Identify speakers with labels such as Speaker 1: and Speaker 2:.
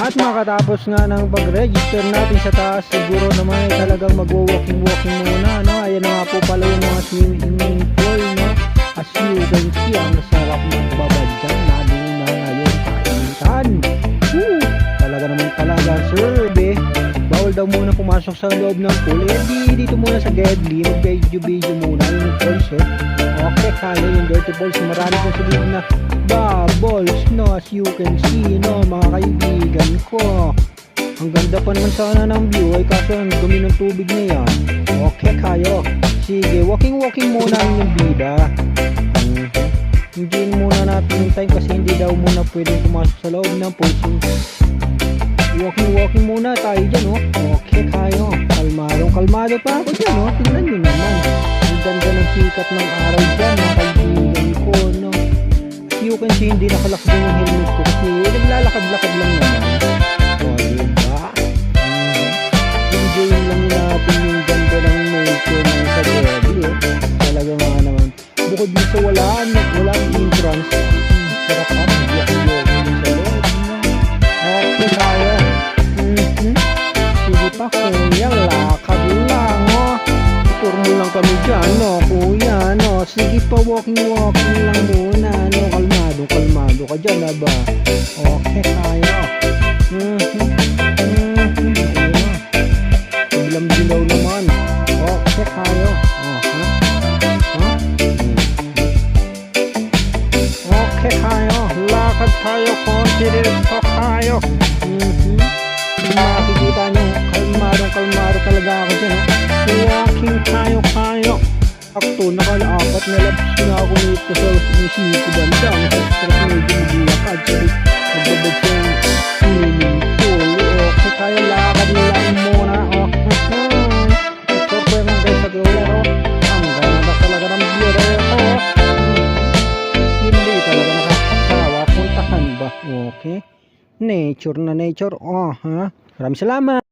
Speaker 1: At makatapos nga ng pag-register natin sa taas, siguro naman ay talagang mag-walking muna, no? Ayan na nga po pala yung mga swimming pool, no? As you can see, ang sarap magbabad dyan, lalo na ngayon kainitan. Talaga naman talaga, sir, bawal daw muna pumasok sa loob ng pool. Dito muna sa Gedli, mag-video muna yung falls, Okay, kaya yung dirty falls, marami kong sabihin na bubbles, no, as you can see, no, mga kaibigan ko. Ang ganda pa naman sana ng view, ay kaso ang dumi ng tubig na yan. Okay kayo, sige, walking muna yung bida. Hindi muna natin yung time kasi hindi daw muna pwedeng pumasok sa loob ng pool. Walking muna tayo dyan, Okay kayo, kalmado pa ako dyan, tingnan nyo naman. Ang ganda ng sikat ng araw dyan, mga kaibigan ko, no. You can see, hindi nakalakad yung helmet ko kasi naglalakad-lakad lang naman. Diba? Enjoy lang natin yung ganda ng nature ng Kagedi, Talaga nga naman. Bukod dito sa walang entrance, sarap ka, mag-yoga sa loob. Okay tayo. Sige pa kuya, lakad lang, Tour mo lang kami dyan, kuya, Sige pa, walking lang muna, kalmado ka dyan, ba? Okay tayo. Biglang dilaw naman. Okay tayo. Okay tayo. Lakad tayo, konti dito tayo. Makikita nyo, kalmado talaga ako dyan, Walking tayo. Akto, nakala-apat na labs na ako nito sa musiko banda. Sarap medyo maglakad. Magbabad sa swimming pool. Okay tayo, lakad lang muna. Picture ko yung guys sa growler. Ang ganda talaga ng view. Hindi talaga nakakasawa. Puntahan ba? Okay. Nature na nature. Maraming salamat.